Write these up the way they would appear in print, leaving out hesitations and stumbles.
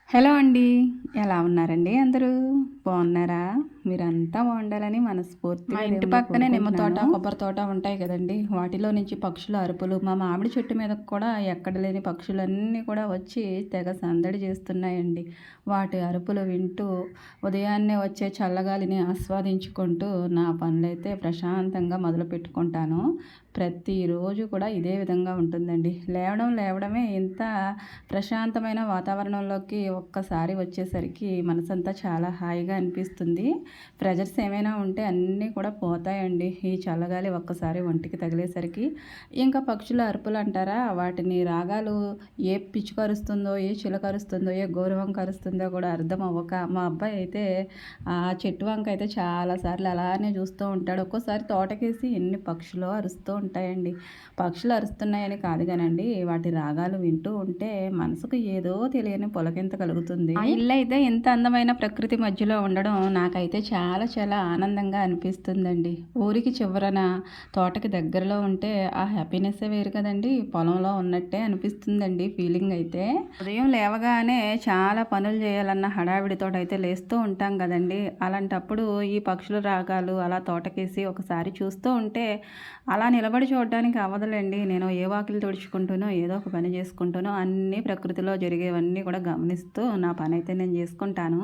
Hello అండి. ఎలా ఉన్నారండి అందరూ? బాగున్నారా? మీరంతా బాగుండాలని మనస్ఫూర్తిగా ఇంటి దేవుడిని పక్కనే నిమ్మ తోట, కొబ్బరి తోట ఉంటాయి కదండీ! వాటిలో నుంచి పక్షుల అరుపులు, మా మామిడి చెట్టు మీదకి కూడా ఎక్కడ లేని పక్షులన్నీ కూడా వచ్చి తెగ సందడి చేస్తున్నాయండి. వాటి అరుపులు వింటూ ఉదయాన్నే వచ్చే చల్లగాలిని ఆస్వాదించుకుంటూ నా పనులైతే ప్రశాంతంగా మొదలుపెట్టుకుంటాను. ప్రతిరోజు కూడా ఇదే విధంగా ఉంటుందండి. లేవడమే ఇంత ప్రశాంతమైన వాతావరణంలోకి ఒక్కసారి వచ్చేసరికి మనసంతా చాలా హాయిగా అనిపిస్తుంది. ప్రెజర్స్ ఏమైనా ఉంటే అన్నీ కూడా పోతాయండి ఈ చల్లగాలి ఒక్కసారి ఒంటికి తగిలేసరికి. ఇంకా పక్షుల అరుపులు అంటారా, వాటిని రాగాలు ఏ పిచ్చుక అరుస్తుందో, ఏ చిలుక అరుస్తుందో, ఏ గోరువంక అరుస్తుందో కూడా అర్థం అవ్వక మా అబ్బాయి అయితే ఆ చెట్టు వంక అయితే చాలాసార్లు అలానే చూస్తూ ఉంటాడు. ఒక్కోసారి తోటకేసి ఎన్ని పక్షులు అరుస్తూ ఉంటాయండి. పక్షులు అరుస్తున్నాయని కాదు కానండి, వాటి రాగాలు వింటూ ఉంటే మనసుకు ఏదో తెలియని పులకింత కలుగుతుంది. ఆ ఇల్లు అయితే ఇంత అందమైన ప్రకృతి మధ్యలో ఉండడం నాకైతే చాలా చాలా ఆనందంగా అనిపిస్తుందండి. ఊరికి చివరన తోటకి దగ్గరలో ఉంటే ఆ హ్యాపీనెస్ వేరు కదండి. పొలంలో ఉన్నట్టే అనిపిస్తుందండి ఫీలింగ్ అయితే. ఉదయం లేవగానే చాలా పనులు చేయాలన్న హడావిడితో అయితే లేస్తూ ఉంటాం కదండి. అలాంటప్పుడు ఈ పక్షుల రాగాలు అలా తోటకేసి ఒకసారి చూస్తూ ఉంటే అలా నిలబడి చూడడానికి అవ్వదులేండి. నేను ఏ వాకిలి తుడుచుకుంటూనో ఏదో ఒక పని చేసుకుంటూనో అన్నీ ప్రకృతిలో జరిగేవన్నీ కూడా గమనిస్తూ నా పని అయితే నేను చేసుకుంటాను.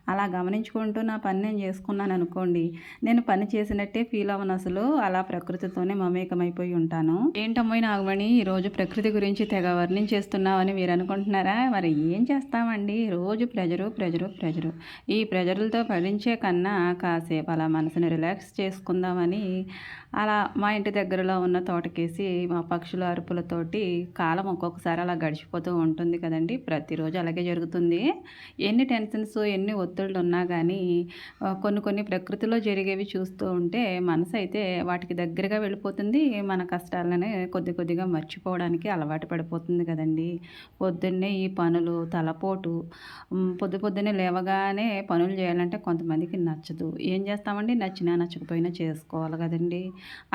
అలా గమనించుకుంటూ నా పని నేను చేసుకున్నాను అనుకోండి, నేను పని చేసినట్టే ఫీల్ అవ్వను అసలు. అలా ప్రకృతితోనే మమేకమైపోయి ఉంటాను. ఏంటమ్మోయ్ నాగమణి, ఈరోజు ప్రకృతి గురించి తెగ వర్ణించేస్తున్నావని మీరు అనుకుంటున్నారా? మరి ఏం చేస్తామండి, రోజు ప్రెజరు. ఈ ప్రెజర్లతో ఫలించే కన్నా కాసేపు అలా మనసుని రిలాక్స్ చేసుకుందామని అలా మా ఇంటి దగ్గరలో ఉన్న తోటకేసి మా పక్షుల అరుపులతోటి కాలం ఒక్కొక్కసారి అలా గడిచిపోతూ ఉంటుంది కదండి. ప్రతిరోజు అలాగే జరుగుతుంది. ఎన్ని టెన్షన్స్, ఎన్ని ఒత్తిళ్ళు ఉన్నా కానీ కొన్ని ప్రకృతిలో జరిగేవి చూస్తూ ఉంటే మనసు అయితే వాటికి దగ్గరగా వెళ్ళిపోతుంది. మన కష్టాలనే కొద్దిగా మర్చిపోవడానికి అలవాటు పడిపోతుంది కదండి. పొద్దున్నే ఈ పనులు, తలపోటు, పొద్దున్నే లేవగానే పనులు చేయాలంటే కొంతమందికి నచ్చదు. ఏం చేస్తామండి, నచ్చినా నచ్చకపోయినా చేసుకోవాలి కదండి.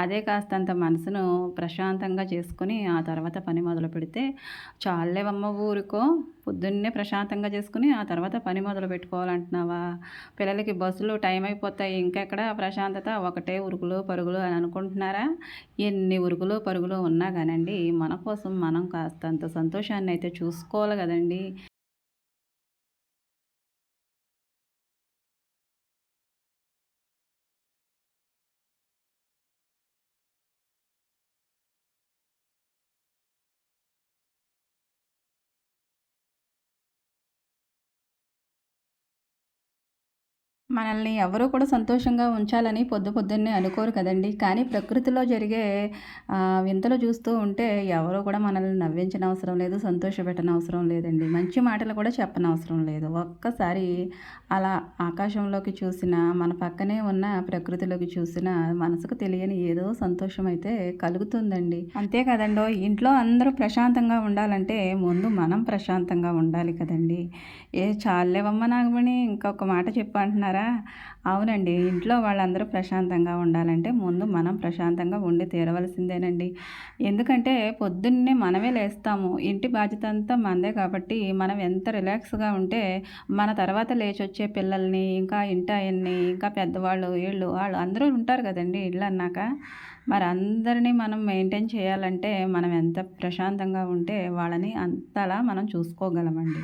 అదే కాస్తంత మనసును ప్రశాంతంగా చేసుకొని ఆ తర్వాత పని మొదలు పెడితే చాలేవమ్మ ఊరుకో. పొద్దున్నే ప్రశాంతంగా చేసుకుని ఆ తర్వాత పని మొదలు పెట్టుకోవాలంటున్నావా? పిల్లలకి బస్సులు టైం అయిపోతాయి, ఇంకెక్కడ ప్రశాంతత, ఒకటే ఉరుకులు పరుగులు అని అనుకుంటున్నారా? ఎన్ని ఉరుకులు పరుగులు ఉన్నా కానండి, మన కోసం మనం కాస్తంత సంతోషాన్ని అయితే చూసుకోవాలి కదండి. మనల్ని ఎవరు కూడా సంతోషంగా ఉంచాలని పొద్దున్నే అనుకోరు కదండీ. కానీ ప్రకృతిలో జరిగే వింతలు చూస్తూ ఉంటే ఎవరు కూడా మనల్ని నవ్వించనవసరం లేదు, సంతోషపెట్టనవసరం లేదండి. మంచి మాటలు కూడా చెప్పనవసరం లేదు. ఒక్కసారి అలా ఆకాశంలోకి చూసినా, మన పక్కనే ఉన్న ప్రకృతిలోకి చూసినా మనసుకు తెలియని ఏదో సంతోషం అయితే కలుగుతుందండి. అంతే కదండోయ్! ఇంట్లో అందరూ ప్రశాంతంగా ఉండాలంటే ముందు మనం ప్రశాంతంగా ఉండాలి కదండీ. చాలేవమ్మ నాగమణి, ఇంకొక మాట చెప్పు అంటున్నారా? అవునండి. ఇంట్లో వాళ్ళందరూ ప్రశాంతంగా ఉండాలంటే ముందు మనం ప్రశాంతంగా ఉండి తీరవలసిందేనండి. ఎందుకంటే పొద్దున్నే మనమే లేస్తాము. ఇంటి బాధ్యత అంతా మనదే కాబట్టి మనం ఎంత రిలాక్స్‌గా ఉంటే మన తర్వాత లేచొచ్చే పిల్లల్ని, ఇంకా ఇంటాయన్ని, ఇంకా పెద్దవాళ్ళు ఈళ్ళు వాళ్ళు అందరూ ఉంటారు కదండీ ఇళ్ళన్నాక. మరి అందరిని మనం మెయింటైన్ చేయాలంటే మనం ఎంత ప్రశాంతంగా ఉంటే వాళ్ళని అంతలా మనం చూసుకోగలమండి.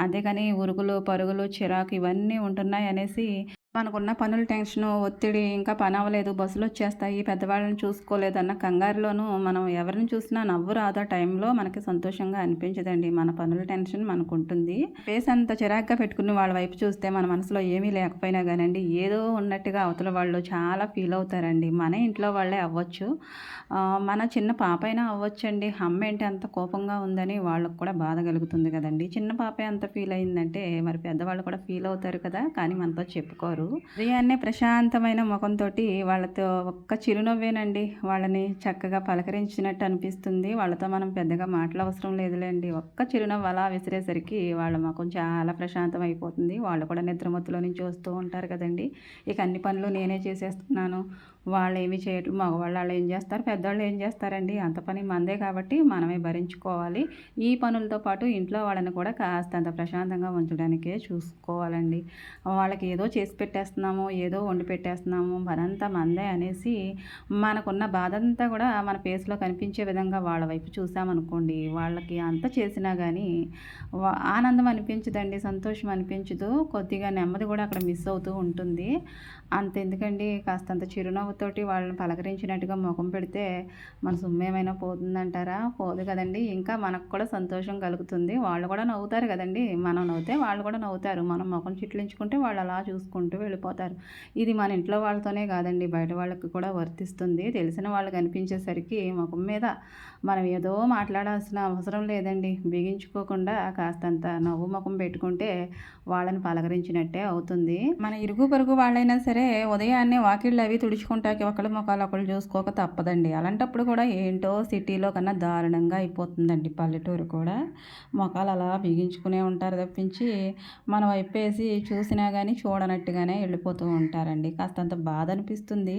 అంతేగాని ఉరుకులు, పరుగులు, చిరాకు ఇవన్నీ ఉంటున్నాయనేసి మనకున్న పనుల టెన్షను, ఒత్తిడి, ఇంకా పనవ్వలేదు, బస్సులొచ్చేస్తాయి, పెద్దవాళ్ళని చూసుకోలేదన్న కంగారులోనూ మనం ఎవరిని చూసినా నవ్వు రాదు. ఆ టైంలో మనకి సంతోషంగా అనిపించదండి. మన పనుల టెన్షన్ మనకుంటుంది. ఫేస్ అంత చిరాకుగా పెట్టుకుని వాళ్ళ వైపు చూస్తే మన మనసులో ఏమీ లేకపోయినా గానండి, ఏదో ఉన్నట్టుగా అవతల వాళ్ళు చాలా ఫీల్ అవుతారండి. మన ఇంట్లో వాళ్ళే అవ్వచ్చు. మన చిన్న పాప అయినా అవ్వచ్చండి. అమ్మేంటి అంత కోపంగా ఉందని వాళ్ళకి కూడా బాధ కలుగుతుంది కదండీ. చిన్న పాపే అంత ఫీల్ అయిందంటే మరి పెద్దవాళ్ళు కూడా ఫీల్ అవుతారు కదా! కానీ మనతో చెప్పుకోరు. ఉదయాన్నే ప్రశాంతమైన ముఖంతో వాళ్ళతో ఒక్క చిరునవ్వేనండి వాళ్ళని చక్కగా పలకరించినట్టు అనిపిస్తుంది. వాళ్ళతో మనం పెద్దగా మాటలు అవసరం లేదులేండి. ఒక్క చిరునవ్వు అలా విసిరేసరికి వాళ్ళ ముఖం చాలా ప్రశాంతం అయిపోతుంది. వాళ్ళు కూడా నిద్రమత్తులో నుంచి వస్తూ ఉంటారు కదండి. ఇక అన్ని పనులు నేనే చేసేస్తున్నాను, వాళ్ళు ఏమి చేయటం, మగవాళ్ళు వాళ్ళు ఏం చేస్తారు, పెద్దవాళ్ళు ఏం చేస్తారండి, అంత పని మందే కాబట్టి మనమే భరించుకోవాలి. ఈ పనులతో పాటు ఇంట్లో వాళ్ళని కూడా కాస్తంత ప్రశాంతంగా ఉంచడానికే చూసుకోవాలండి. వాళ్ళకి ఏదో చేసి పెట్టేస్తున్నాము, ఏదో వండి పెట్టేస్తున్నాము, పనంతా మందే అనేసి మనకున్న బాధ అంతా కూడా మన ఫేస్లో కనిపించే విధంగా వాళ్ళ వైపు చూసామనుకోండి, వాళ్ళకి అంత చేసినా కానీ ఆనందం అనిపించదండి, సంతోషం అనిపించదు, కొద్దిగా నెమ్మది కూడా అక్కడ మిస్ అవుతూ ఉంటుంది. అంతెందుకండి, కాస్తంత చిరునవ్వుతోటి వాళ్ళని పలకరించినట్టుగా ముఖం పెడితే మన సొమ్మేమైనా పోతుందంటారా? పోదు కదండి. ఇంకా మనకు కూడా సంతోషం కలుగుతుంది. వాళ్ళు కూడా నవ్వుతారు కదండి. మనం నవ్వుతే వాళ్ళు కూడా నవ్వుతారు. మనం ముఖం చిట్లించుకుంటే వాళ్ళు అలా చూసుకుంటూ వెళ్ళిపోతారు. ఇది మన ఇంట్లో వాళ్ళతోనే కాదండి, బయట వాళ్ళకి కూడా వర్తిస్తుంది. తెలిసిన వాళ్ళు కనిపించేసరికి ముఖం మీద మనం ఏదో మాట్లాడాల్సిన అవసరం లేదండి. బిగించుకోకుండా కాస్తంత నవ్వు ముఖం పెట్టుకుంటే వాళ్ళని పలకరించినట్టే అవుతుంది. మన ఇరుగు పొరుగు వాళ్ళైనా సరే ఉదయాన్నే వాకిళ్ళు అవి తుడుచుకుంటాకి ఒకళ్ళ ముఖాలు ఒకళ్ళు చూసుకోక తప్పదండి. అలాంటప్పుడు కూడా ఏంటో సిటీలో కన్నా దారుణంగా అయిపోతుందండి పల్లెటూరు కూడా. ముఖాలు అలా బిగించుకునే ఉంటారు తప్పించి మన వైపేసి చూసినా కానీ చూడనట్టుగానే వెళ్ళిపోతూ ఉంటారండి. కాస్తంత బాధ అనిపిస్తుంది.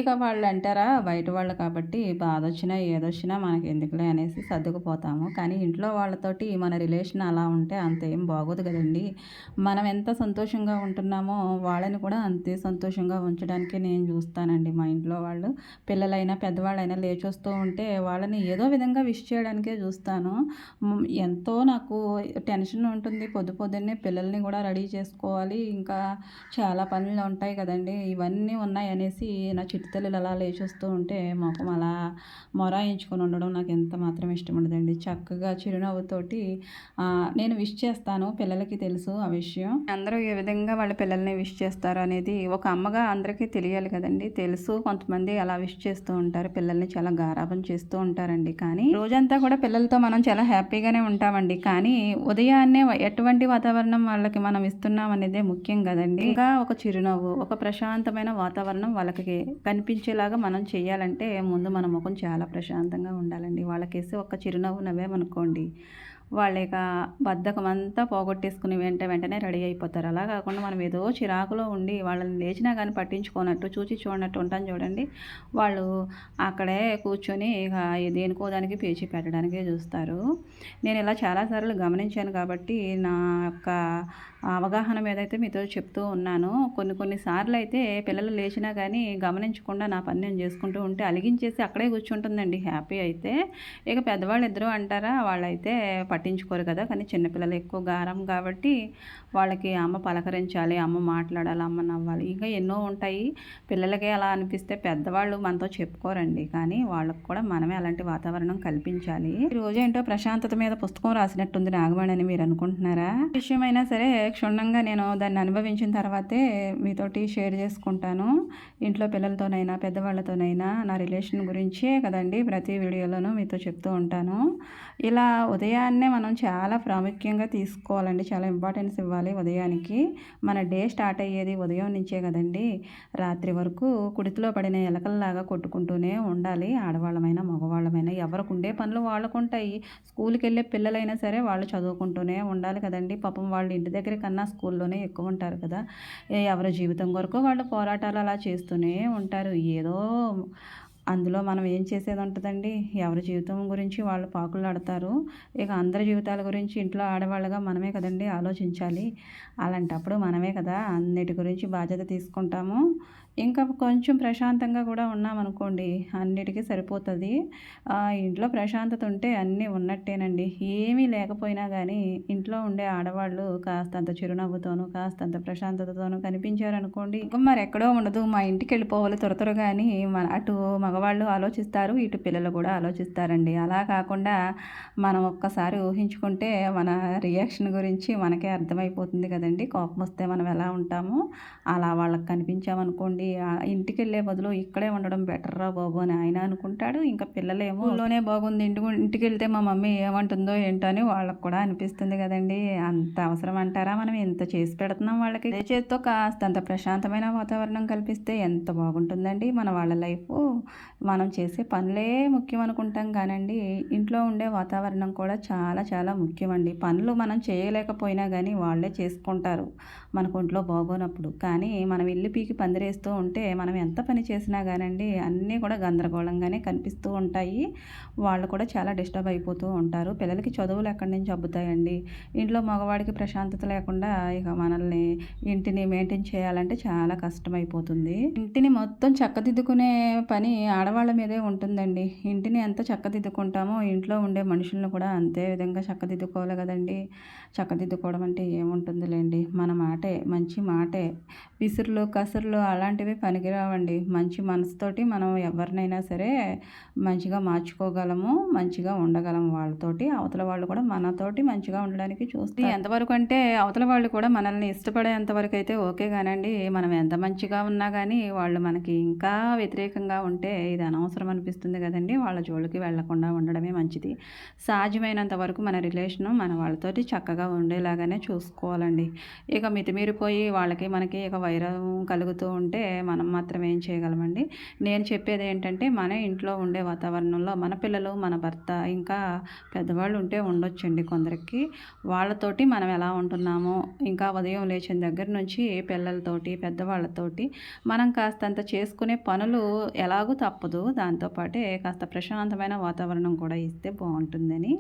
ఇక వాళ్ళు అంటారా, బయట వాళ్ళు కాబట్టి బాధ వచ్చినా ఏదొచ్చినా మనకి ఎందుకులే అనేసి సర్దుకుపోతాము. కానీ ఇంట్లో వాళ్ళతోటి మన రిలేషన్ అలా ఉంటే అంతేం బాగోదు కదండి. మనం ఎంత సంతోషంగా ఉంటున్నామో వాళ్ళని కూడా అంతే సంతోషంగా ఉంచడానికే నేను చూస్తానండి. మా ఇంట్లో వాళ్ళు పిల్లలైనా పెద్దవాళ్ళైనా లేచొస్తూ ఉంటే వాళ్ళని ఏదో విధంగా విష్ చేయడానికే చూస్తాను. ఎంతో నాకు టెన్షన్ ఉంటుంది. పొద్దున్నే పిల్లల్ని కూడా రెడీ చేసుకోవాలి, ఇంకా చాలా పనులు ఉంటాయి కదండి. ఇవన్నీ ఉన్నాయనేసి నా చిట్టుతల్లులు అలా లేచొస్తూ ఉంటే ముఖం అలా మొరాయించుకొని ఉండడం నాకు ఎంత మాత్రం ఇష్టం ఉండదండి. చక్కగా చిరునవ్వుతోటి నేను విష్ చేస్తాను. పిల్లలకి తెలుసు ఆ విషయం. అందరూ ఏ విధంగా వాళ్ళ పిల్లల్ని విష్ చేస్తారు అనేది ఒక అమ్మగా అందరికీ తెలియాలి కదండి. తెలుసు, కొంతమంది అలా విష్ చేస్తూ ఉంటారు, పిల్లల్ని చాలా గారాబం చేస్తూ ఉంటారండి. కానీ రోజంతా కూడా పిల్లలతో మనం చాలా హ్యాపీగానే ఉంటామండి. కానీ ఉదయాన్నే ఎటువంటి వాతావరణం వాళ్ళకి మనం ఇస్తున్నాం అనేదే ముఖ్యం కదండి. ఇంకా ఒక చిరునవ్వు, ఒక ప్రశాంతమైన వాతావరణం వాళ్ళకి కనిపించేలాగా మనం చేయాలంటే ముందు మన ముఖం చాలా ప్రశాంతంగా ఉండాలండి. వాళ్ళకేసి ఒక చిరునవ్వు నవ్వేమనుకోండి, వాళ్ళ యొక్క బద్ధకం అంతా పోగొట్టేసుకుని వెంటనే రెడీ అయిపోతారు. అలా కాకుండా మనం ఏదో చిరాకులో ఉండి వాళ్ళని లేచినా కానీ పట్టించుకోనట్టు చూచి చూడనట్టు ఉంటాం చూడండి, వాళ్ళు అక్కడే కూర్చొని ఇక దేనికో దానికి పేచి పెట్టడానికే చూస్తారు. నేను ఇలా చాలాసార్లు గమనించాను కాబట్టి నా యొక్క అవగాహన మీద అయితే మీతో చెప్తూ ఉన్నాను. కొన్ని సార్లు అయితే పిల్లలు లేచినా కానీ గమనించకుండా నా పని నేను చేసుకుంటూ ఉంటే అలిగించేసి అక్కడే కూర్చుంటుందండి హ్యాపీ అయితే. ఇక పెద్దవాళ్ళు ఇద్దరు అంటారా, వాళ్ళైతే పట్టించుకోరు కదా. కానీ చిన్నపిల్లలు ఎక్కువ గారం కాబట్టి వాళ్ళకి అమ్మ పలకరించాలి, అమ్మ మాట్లాడాలి, అమ్మ నవ్వాలి, ఇంకా ఎన్నో ఉంటాయి. పిల్లలకే అలా అనిపిస్తే పెద్దవాళ్ళు మనతో చెప్పుకోరండి. కానీ వాళ్ళకు కూడా మనమే అలాంటి వాతావరణం కల్పించాలి. ఈ రోజు ఏంటో ప్రశాంతత మీద పుస్తకం రాసినట్టుంది నాగమణి అని మీరు అనుకుంటున్నారా? విషయమైనా సరే క్షుణ్ణంగా నేను దాన్ని అనుభవించిన తర్వాతే మీతోటి షేర్ చేసుకుంటాను. ఇంట్లో పిల్లలతోనైనా పెద్దవాళ్ళతోనైనా నా రిలేషన్ గురించే కదండి ప్రతి వీడియోలోనూ మీతో చెప్తూ ఉంటాను. ఇలా ఉదయాన్నే మనం చాలా ప్రాముఖ్యంగా తీసుకోవాలండి, చాలా ఇంపార్టెన్స్ ఇవ్వాలి ఉదయానికి. మన డే స్టార్ట్ అయ్యేది ఉదయం నుంచే కదండి. రాత్రి వరకు కుడితిలో పడిన ఎలకల్లాగా కొట్టుకుంటూనే ఉండాలి. ఆడవాళ్ళమైనా మగవాళ్ళమైనా ఎవరికి ఉండే పనులు వాళ్ళకుంటాయి. స్కూల్కి వెళ్ళే పిల్లలైనా సరే వాళ్ళు చదువుకుంటూనే ఉండాలి కదండి. పాపం వాళ్ళు ఇంటి దగ్గర కన్నా స్కూల్లోనే ఎక్కువ ఉంటారు కదా. ఎవరి జీవితం కొరకు వాళ్ళు పోరాటాలు అలా చేస్తూనే ఉంటారు. ఏదో అందులో మనం ఏం చేసేది ఉంటుందండి. ఎవరి జీవితం గురించి వాళ్ళు పాకులాడతారు. ఇక అందరి జీవితాల గురించి ఇంట్లో ఆడవాళ్ళగా మనమే కదండి ఆలోచించాలి. అలాంటప్పుడు మనమే కదా అన్నిటి గురించి బాధ్యత తీసుకుంటాము. ఇంకా కొంచెం ప్రశాంతంగా కూడా ఉన్నామనుకోండి, అన్నిటికీ సరిపోతుంది. ఇంట్లో ప్రశాంతత ఉంటే అన్నీ ఉన్నట్టేనండి. ఏమీ లేకపోయినా కానీ ఇంట్లో ఉండే ఆడవాళ్ళు కాస్తంత చిరునవ్వుతోనూ కాస్తంత ప్రశాంతతతోనూ కనిపించారనుకోండి, ఇంకా మరి ఎక్కడో ఉండదు, మా ఇంటికి వెళ్ళిపోవాలి త్వరగా అని అటు మగ మగవాళ్ళు ఆలోచిస్తారు, ఇటు పిల్లలు కూడా ఆలోచిస్తారండి. అలా కాకుండా మనం ఒక్కసారి ఊహించుకుంటే మన రియాక్షన్ గురించి మనకే అర్థమైపోతుంది కదండి. కోపం వస్తే మనం ఎలా ఉంటామో అలా వాళ్ళకి కనిపించామనుకోండి, ఇంటికెళ్ళే బదులు ఇక్కడే ఉండడం బెటర్‌రా బాబు అని ఆయన అనుకుంటాడు. ఇంకా పిల్లలేమో ఊళ్ళోనే బాగుంది, ఇంటికెళ్తే మా మమ్మీ ఏమంటుందో ఏంటో అని వాళ్ళకి కూడా అనిపిస్తుంది కదండి. అంత అవసరం అంటారా? మనం ఎంత చేసి పెడుతున్నాం వాళ్ళకి. అదే చేత్తో కాస్తంత ప్రశాంతమైన వాతావరణం కల్పిస్తే ఎంత బాగుంటుందండి మన వాళ్ళ లైఫు. మనం చేసే పనులే ముఖ్యం అనుకుంటాం కానండి, ఇంట్లో ఉండే వాతావరణం కూడా చాలా చాలా ముఖ్యమండి. పనులు మనం చేయలేకపోయినా కానీ వాళ్ళే చేసుకుంటారు మనకు ఒంట్లో బాగోనప్పుడు. కానీ మనం ఇల్లు పీకి పందిరేస్తూ ఉంటే మనం ఎంత పని చేసినా కానండి అన్నీ కూడా గందరగోళంగానే కనిపిస్తూ ఉంటాయి. వాళ్ళు కూడా చాలా డిస్టర్బ్ అయిపోతూ ఉంటారు. పిల్లలకి చదువులు ఎక్కడి నుంచి అబ్బుతాయండి. ఇంట్లో మగవాడికి ప్రశాంతత లేకుండా ఇక మనల్ని ఇంటిని మెయింటైన్ చేయాలంటే చాలా కష్టమైపోతుంది. ఇంటిని మొత్తం చక్కదిద్దుకునే పని ఆడవాళ్ళ మీదే ఉంటుందండి. ఇంటిని ఎంత చక్కదిద్దుకుంటామో ఇంట్లో ఉండే మనుషులను కూడా అంతే విధంగా చక్కదిద్దుకోవాలి కదండి. చక్కదిద్దుకోవడం అంటే ఏముంటుందిలేండి, మన మాటే, మంచి మాటే. విసురులు కసురులు అలాంటివి పనికిరావండి. మంచి మనసుతోటి మనం ఎవరినైనా సరే మంచిగా మార్చుకోగలము, మంచిగా ఉండగలము వాళ్ళతోటి. అవతల వాళ్ళు కూడా మనతోటి మంచిగా ఉండడానికి చూస్తారు. ఎంతవరకు అంటే అవతల వాళ్ళు కూడా మనల్ని ఇష్టపడేంత వరకు అయితే ఓకే కానండి, మనం ఎంత మంచిగా ఉన్నా కానీ వాళ్ళు మనకి ఇంకా వ్యతిరేకంగా ఉంటే ఇది అనవసరం అనిపిస్తుంది కదండి. వాళ్ళ జోలికి వెళ్లకుండా ఉండడమే మంచిది. సహజమైనంత వరకు మన రిలేషను మన వాళ్ళతోటి చక్కగా ఉండేలాగానే చూసుకోవాలండి. ఇక మితిమీరిపోయి వాళ్ళకి మనకి ఇక వైరం కలుగుతూ ఉంటే మనం మాత్రం ఏం చేయగలమండి. నేను చెప్పేది ఏంటంటే మన ఇంట్లో ఉండే వాతావరణంలో మన పిల్లలు, మన భర్త, ఇంకా పెద్దవాళ్ళు ఉంటే ఉండొచ్చండి కొందరికి. వాళ్ళతోటి మనం ఎలా ఉంటున్నామో, ఇంకా ఉదయం లేచిన దగ్గర నుంచి పిల్లలతోటి, పెద్దవాళ్ళతోటి మనం కాస్తంత చేసుకునే పనులు ఎలాగూ తప్పదు. దాంతోపాటే కాస్త ప్రశాంతమైన వాతావరణం కూడా ఇస్తే బాగుంటుందని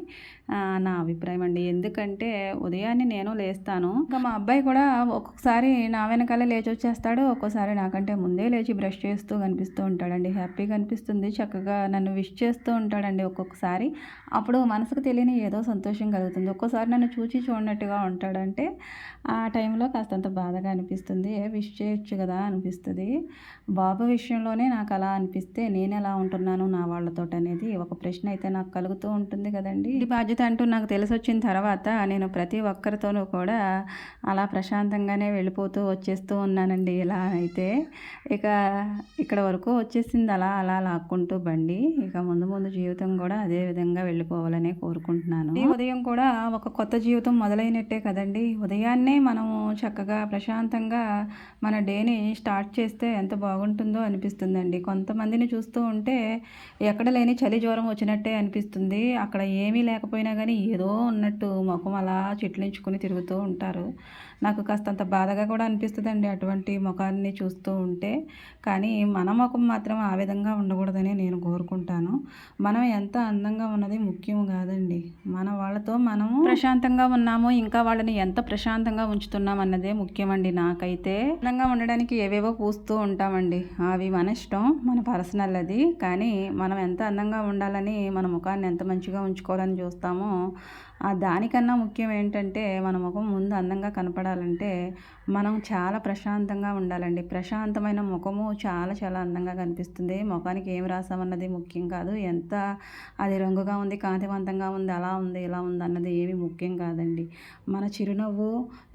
నా అభిప్రాయం అండి. ఎందుకంటే ఉదయాన్నే నేను లేస్తాను, ఇంకా మా అబ్బాయి కూడా ఒక్కొక్కసారి నా వెనకాలే లేచి వచ్చేస్తాడు, ఒక్కోసారి నాకంటే ముందే లేచి బ్రష్ చేస్తూ కనిపిస్తూ ఉంటాడండి. హ్యాపీగా అనిపిస్తుంది, చక్కగా నన్ను విష్ చేస్తూ ఉంటాడండి ఒక్కొక్కసారి. అప్పుడు మనసుకు తెలియని ఏదో సంతోషం కలుగుతుంది. ఒక్కోసారి నన్ను చూచి చూడనట్టుగా ఉంటాడంటే ఆ టైంలో కాస్తంత బాధగా అనిపిస్తుంది. విష్ చేయొచ్చు కదా అనిపిస్తుంది. బాబు విషయంలోనే నాకు అలా అనిపిస్తే నేను ఎలా ఉంటున్నాను నా వాళ్ళతోటి అనేది ఒక ప్రశ్న అయితే నాకు కలుగుతూ ఉంటుంది కదండి. ఇది బాధ్యత అంటూ నాకు తెలిసొచ్చిన తర్వాత నేను ప్రతి ఒక్కరితోనూ కూడా అలా ప్రశాంతంగానే వెళ్ళిపోతూ వచ్చేస్తూ ఉన్నానండి. ఇలా అయితే ఇక ఇక్కడ వరకు వచ్చేసింది అలా అలా లాక్కుంటూ బండి. ఇక ముందు ముందు జీవితం కూడా అదే విధంగా వెళ్ళిపోవాలని కోరుకుంటున్నాను. ఈ ఉదయం కూడా ఒక కొత్త జీవితం మొదలైనట్టే కదండి. ఉదయాన్నే మనము చక్కగా ప్రశాంతంగా మన డేని స్టార్ట్ చేస్తే ఎంత బాగుంటుందో అనిపిస్తుందండి. కొంతమందిని చూస్తూ ఉంటే ఎక్కడ లేని చలి జ్వరం వచ్చినట్టే అనిపిస్తుంది. అక్కడ ఏమీ లేకపోయినా కానీ ఏదో ఉన్నట్టు ముఖం అలా చిట్లించుకుని తిరుగుతూ ఉంటారు. నాకు కాస్తంత బాధగా కూడా అనిపిస్తుందండి అటువంటి ముఖాన్ని చూస్తూ ఉంటే. కానీ మన ముఖం మాత్రం ఆ విధంగా ఉండకూడదని నేను కోరుకుంటాను. మనం ఎంత అందంగా ఉన్నది ముఖ్యం కాదండి, మన వాళ్ళతో మనము ప్రశాంతంగా ఉన్నాము, ఇంకా వాళ్ళని ఎంత ప్రశాంతంగా ఉంచుతున్నాం అన్నదే ముఖ్యమండి. నాకైతే అందంగా ఉండడానికి ఏవేవో పూస్తూ ఉంటామండి, అవి మన ఇష్టం, మన పర్సనల్ అది. కానీ మనం ఎంత అందంగా ఉండాలని, మన ముఖాన్ని ఎంత మంచిగా ఉంచుకోవాలని చూస్తామో దానికన్నా ముఖ్యం ఏంటంటే మన ముఖం ముందు అందంగా కనపడాలంటే మనం చాలా ప్రశాంతంగా ఉండాలండి. ప్రశాంతమైన ముఖము చాలా చాలా అందంగా కనిపిస్తుంది. ముఖానికి ఏం రాసామన్నది ముఖ్యం కాదు, ఎంత అది రంగుగా ఉంది, కాంతివంతంగా ఉంది, అలా ఉంది, ఇలా ఉంది అన్నది ఏమీ ముఖ్యం కాదండి. మన చిరునవ్వు,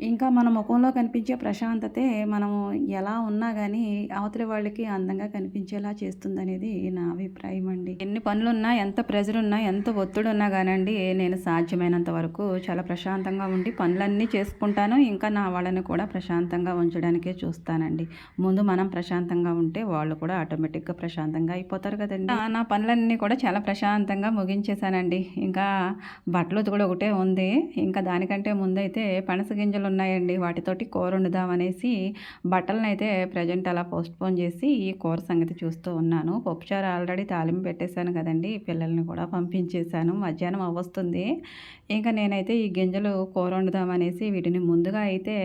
ఇంకా మన ముఖంలో కనిపించే ప్రశాంతతే మనము ఎలా ఉన్నా కానీ అవతలి వాళ్ళకి అందంగా కనిపించేలా చేస్తుందనేది నా అభిప్రాయం అండి. ఎన్ని పనులున్నా, ఎంత ప్రెజర్ ఉన్నా, ఎంత ఒత్తిడి ఉన్నా కానండి నేను సాధ్యమైనంత వరకు చాలా ప్రశాంతంగా ఉండి పనులన్నీ చేసుకుంటాను. ఇంకా నా వాళ్ళని కూడా ప్రశాంతంగా ఉంచడానికే చూస్తానండి. ముందు మనం ప్రశాంతంగా ఉంటే వాళ్ళు కూడా ఆటోమేటిక్గా ప్రశాంతంగా అయిపోతారు కదండి. నా పనులన్నీ కూడా చాలా ప్రశాంతంగా ముగించేశానండి. ఇంకా బట్టలు ఉతకడం ఒకటే ఉంది. ఇంకా దానికంటే ముందైతే పనస గింజలు ఉన్నాయండి, వాటితోటి కూర వండుదామనేసి బట్టలను అయితే ప్రజెంట్ అలా పోస్ట్పోన్ చేసి ఈ కూర సంగతి చూస్తూ ఉన్నాను. పప్పుచారు ఆల్రెడీ తాలింపు పెట్టేశాను కదండి, పిల్లల్ని కూడా పంపించేశాను. మధ్యాహ్నం అవ్వస్తుంది. ఇంకా నేనైతే ఈ గింజలు కూర వండుదామనేసి వీటిని ముందుగా అయితే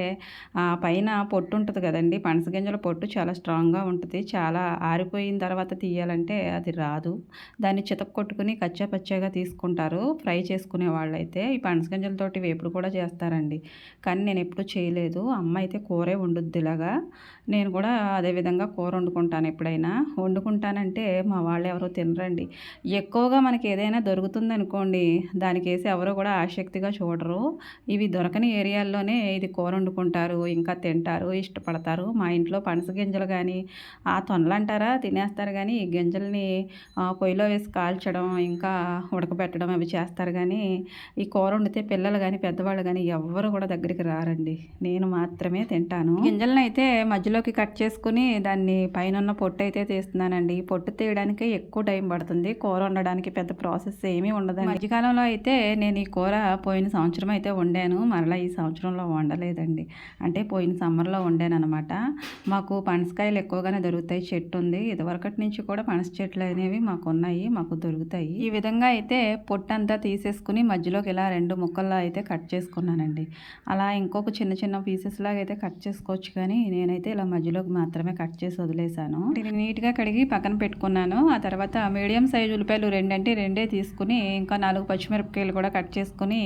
పైన పొట్టు ఉంటుంది కదండి, పనస గింజల పొట్టు చాలా స్ట్రాంగ్గా ఉంటుంది. చాలా ఆరిపోయిన తర్వాత తీయాలంటే అది రాదు. దాన్ని చితక్కొట్టుకుని కచ్చా పచ్చాగా తీసుకుంటారు ఫ్రై చేసుకునే వాళ్ళైతే. ఈ పనస గింజలతోటి వేపుడు కూడా చేస్తారండి, కానీ నేను ఎప్పుడూ చేయలేదు. అమ్మ అయితే కూరే వండుద్ది ఇలాగా. నేను కూడా అదేవిధంగా కూర వండుకుంటాను. ఎప్పుడైనా వండుకుంటానంటే మా వాళ్ళు ఎవరో తినరండి. ఎక్కువగా మనకి ఏదైనా దొరుకుతుందనుకోండి, దానికేసి ఎవరు కూడా ఆసక్తిగా చూడరు. ఇవి దొరకని ఏరియాల్లోనే ఇది కూర వండుకుంటారు, ఇంకా తింటారు, ఇష్టపడతారు. మా ఇంట్లో పనస గింజలు కానీ తొనలు అంటారా తినేస్తారు, కానీ ఈ గింజల్ని పొయ్యిలో వేసి కాల్చడం ఇంకా ఉడకబెట్టడం అవి చేస్తారు. కానీ ఈ కూర వండితే పిల్లలు కానీ పెద్దవాళ్ళు కానీ ఎవ్వరు కూడా దగ్గరికి రారండి. నేను మాత్రమే తింటాను. గింజలను అయితే మధ్యలోకి కట్ చేసుకుని దాన్ని పైన ఉన్న పొట్టు అయితే తీస్తున్నానండి. పొట్టు తీయడానికే ఎక్కువ టైం పడుతుంది. కూర వండడానికి పెద్ద ప్రాసెస్ ఏమీ ఉండదండి. మధ్యకాలంలో అయితే నేను ఈ కూర పోయిన సంవత్సరం అయితే వండాను, మరలా ఈ సంవత్సరంలో వండలేదండి. అంటే పోయిన సమ్మర్లో వండాను అనమాట. మాకు పనసకాయలు ఎక్కువగానే దొరుకుతాయి, చెట్టు ఉంది. ఇదివరకటి నుంచి కూడా పనస చెట్లు అనేవి మాకు ఉన్నాయి, మాకు దొరుకుతాయి. ఈ విధంగా అయితే పొట్టు అంతా తీసేసుకుని మధ్యలోకి ఇలా 2 ముక్కల్లో అయితే కట్ చేసుకున్నానండి. అలా ఇంకొక చిన్న చిన్న పీసెస్ లాగా అయితే కట్ చేసుకోవచ్చు, కానీ నేనైతే ఇలా మధ్యలోకి మాత్రమే కట్ చేసి వదిలేసాను. దీన్ని నీట్గా కడిగి పక్కన పెట్టుకున్నాను. ఆ తర్వాత మీడియం సైజు ఉల్లిపాయలు 2 అంటే 2 తీసుకుని ఇంకా 4 పచ్చిమిరపకాయలు కూడా కట్ చేసుకుని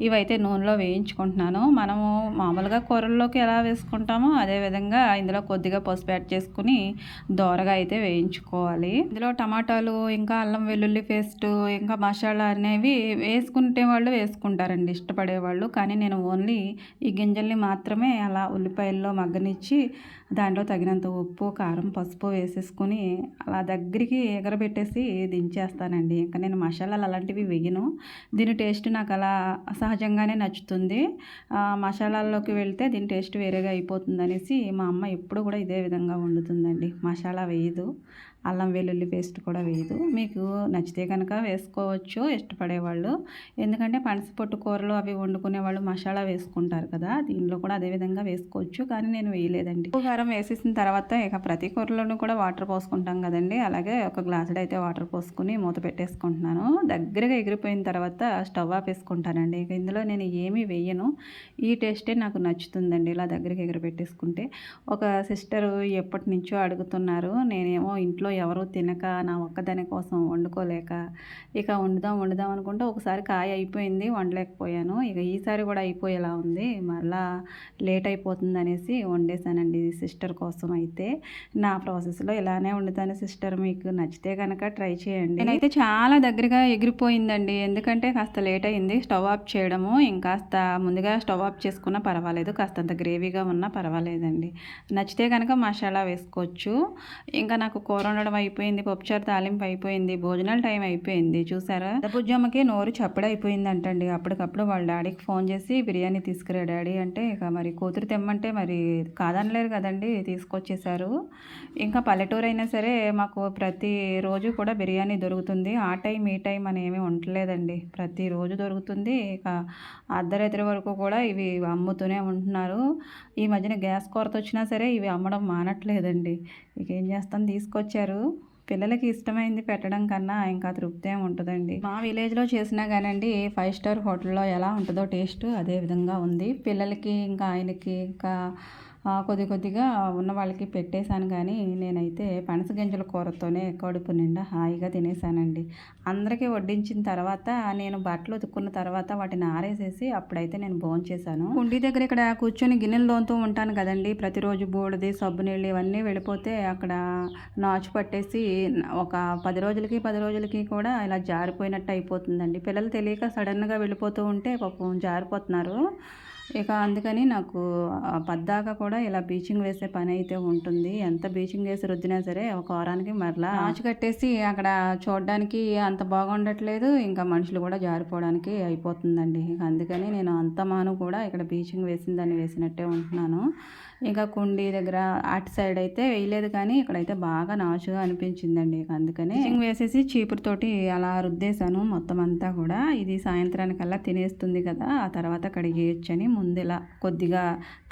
ఇవైతే నూనెలో వేయించుకుంటున్నాను. మనము మామూలుగా కూరల్లోకి ఎలా వేసుకుంటామో అదేవిధంగా ఇందులో కొద్దిగా పసుపు యాడ్ చేసుకుని దోరగా అయితే వేయించుకోవాలి. ఇందులో టమాటాలు ఇంకా అల్లం వెల్లుల్లి పేస్ట్ ఇంకా మసాలా అనేవి వేసుకుంటే వాళ్ళు వేసుకుంటారండి, ఇష్టపడేవాళ్ళు. కానీ నేను ఓన్లీ ఈ గింజల్ని మాత్రమే అలా ఉల్లిపాయల్లో మగ్గనిచ్చి దాంట్లో తగినంత ఉప్పు కారం పసుపు వేసేసుకుని అలా దగ్గరికి ఎగరబెట్టేసి దించేస్తానండి. ఇంకా నేను మసాలాలు అలాంటివి వేయను. దీని టేస్ట్ నాకు అలా సహజంగానే నచ్చుతుంది. మసాలాల్లోకి వెళ్తే దీని టేస్ట్ వేరేగా అయిపోతుంది అనేసి మా అమ్మ ఎప్పుడు కూడా ఇదే విధంగా వండుతుందండి. మసాలా వేయదు, అల్లం వెల్లుల్లి పేస్ట్ కూడా వేయదు. మీకు నచ్చితే కనుక వేసుకోవచ్చు ఇష్టపడేవాళ్ళు. ఎందుకంటే పనసపొట్టు కూరలు అవి వండుకునే వాళ్ళు మసాలా వేసుకుంటారు కదా, దీనిలో కూడా అదే విధంగా వేసుకోవచ్చు, కానీ నేను వేయలేదండి. ఉప్పు కారం వేసేసిన తర్వాత ఇక ప్రతి కూరలోనూ కూడా వాటర్ పోసుకుంటాం కదండి, అలాగే ఒక గ్లాసుడు అయితే వాటర్ పోసుకుని మూత పెట్టేసుకుంటున్నాను. దగ్గరగా ఎగిరిపోయిన తర్వాత స్టవ్ ఆపేసుకుంటానండి. ఇక ఇందులో నేను ఏమీ వేయను. ఈ టేస్టే నాకు నచ్చుతుందండి ఇలా దగ్గరికి ఎగిరిపెట్టేసుకుంటే. ఒక సిస్టరు ఎప్పటి నుంచో అడుగుతున్నారు, నేనేమో ఇంట్లో ఎవరూ తినక నా ఒక్కదాని కోసం వండుకోలేక ఇక వండుదాం అనుకుంటే ఒకసారి కాయ అయిపోయింది, వండలేకపోయాను. ఇక ఈసారి కూడా అయిపోయేలా ఉంది, మళ్ళా లేట్ అయిపోతుంది అనేసి వండేసానండి సిస్టర్ కోసం. అయితే నా ప్రాసెస్లో ఇలానే వండుతాను సిస్టర్, మీకు నచ్చితే కనుక ట్రై చేయండి. నేనైతే చాలా దగ్గరగా ఎగిరిపోయిందండి, ఎందుకంటే కాస్త లేట్ అయింది స్టవ్ ఆఫ్ చేయడము. ఇంకాస్త ముందుగా స్టవ్ ఆఫ్ చేసుకున్నా పర్వాలేదు, కాస్తంత గ్రేవీగా ఉన్నా పర్వాలేదండి. నచ్చితే కనుక మసాలా వేసుకోవచ్చు. ఇంకా నాకు కూర వండడం అయిపోయింది, పప్పుచారు తాలింపు అయిపోయింది, భోజనాల టైం అయిపోయింది. చూసారా, బుజ్జమ్మకి నోరు చప్పుడైపోయింది అంటండి. అప్పటికప్పుడు వాళ్ళ డాడీకి ఫోన్ చేసి బిర్యానీ తీసుకురా డాడీ అంటే, ఇక మరి కూతురు తెమ్మంటే మరి కాదనలేరు కదండి, తీసుకొచ్చేసారు. ఇంకా పల్లెటూరు అయినా సరే మాకు ప్రతిరోజు కూడా బిర్యానీ దొరుకుతుంది. ఆ టైం ఈ టైం అని ఏమీ ఉండలేదండి, ప్రతిరోజు దొరుకుతుంది. ఇక అర్ధరాత్రి వరకు కూడా ఇవి అమ్ముతూనే ఉంటున్నారు. ఈ మధ్యన గ్యాస్ కొరత వచ్చినా సరే ఇవి అమ్మడం మానట్లేదండి. ఇక ఏం చేస్తాం, తీసుకొచ్చారు. పిల్లలకి ఇష్టమైంది పెట్టడం కన్నా ఇంకా తృప్తి ఏమి ఉంటుందండి. మా విలేజ్లో చేసినా కానండి 5 స్టార్ హోటల్లో ఎలా ఉంటుందో టేస్ట్ అదే విధంగా ఉంది. పిల్లలకి ఇంకా ఆయనకి ఇంకా కొద్దిగా ఉన్న వాళ్ళకి పెట్టేశాను, కానీ నేనైతే పనస గింజల కూరతోనే కడుపు నిండా హాయిగా తినేసానండి. అందరికీ వడ్డించిన తర్వాత నేను బట్టలు ఉతుక్కున్న తర్వాత వాటిని ఆరేసేసి అప్పుడైతే నేను భోంచేసాను. కుండీ దగ్గర ఇక్కడ కూర్చొని గిన్నెలు తోముతూ ఉంటాను కదండి, ప్రతిరోజు బూడిది సబ్బు నీళ్ళు ఇవన్నీ వెళ్ళిపోతే అక్కడ నాచు పట్టేసి ఒక 10 రోజులకి కూడా ఇలా జారిపోయినట్టు అయిపోతుందండి. పిల్లలు తెలియక సడన్గా వెళ్ళిపోతూ ఉంటే పాపం జారిపోతున్నారు. ఇక అందుకని నాకు పద్దాక కూడా ఇలా బ్లీచింగ్ వేసే పని అయితే ఉంటుంది. ఎంత బ్లీచింగ్ వేసి రుద్దినా సరే ఒక వారానికి మరలా నాచు కట్టేసి అక్కడ చూడడానికి అంత బాగుండట్లేదు, ఇంకా మనుషులు కూడా జారిపోవడానికి అయిపోతుందండి. ఇక అందుకని నేను అంత మాను కూడా ఇక్కడ బ్లీచింగ్ వేసిన దాన్ని వేసినట్టే ఉంటున్నాను. ఇంకా కుండీ దగ్గర అటు సైడ్ అయితే వేయలేదు, కానీ ఇక్కడైతే బాగా నాచుగా అనిపించిందండి. ఇక అందుకని వేసేసి చీపురుతోటి అలా రుద్దేశాను మొత్తం అంతా కూడా. ఇది సాయంత్రానికల్లా తినేస్తుంది కదా, ఆ తర్వాత కడిగేయచ్చని ఉంది ఇలా కొద్దిగా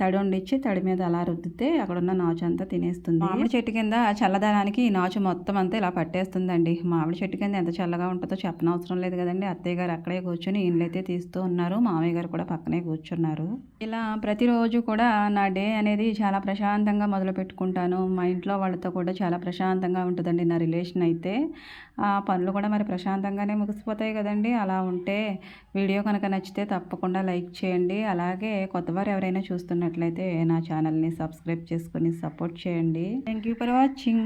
తడి వండిచ్చి తడి మీద అలా రుద్దితే అక్కడున్న నాచు అంతా తినేస్తుంది. మామిడి చెట్టు కింద చల్లదనానికి ఈ నాచు మొత్తం అంతా ఇలా పట్టేస్తుందండి. మామిడి చెట్టు కింద ఎంత చల్లగా ఉంటుందో చెప్పనవసరం లేదు కదండి. అత్తయ్య గారు అక్కడే కూర్చొని ఈయనలైతే తీస్తూ ఉన్నారు, మామయ్య గారు కూడా పక్కనే కూర్చున్నారు. ఇలా ప్రతిరోజు కూడా నా డే అనేది చాలా ప్రశాంతంగా మొదలు పెట్టుకుంటాను. మా ఇంట్లో వాళ్ళతో కూడా చాలా ప్రశాంతంగా ఉంటుందండి నా రిలేషన్ అయితే. పనులు కూడా మరి ప్రశాంతంగానే ముగిసిపోతాయి కదండి. అలా ఉంటే వీడియో కనుక నచ్చితే తప్పకుండా లైక్ చేయండి. అలాగే కొత్తవారు ఎవరైనా చూస్తున్నట్లయితే నా ఛానల్ని సబ్స్క్రైబ్ చేసుకొని సపోర్ట్ చేయండి. Thank you for watching.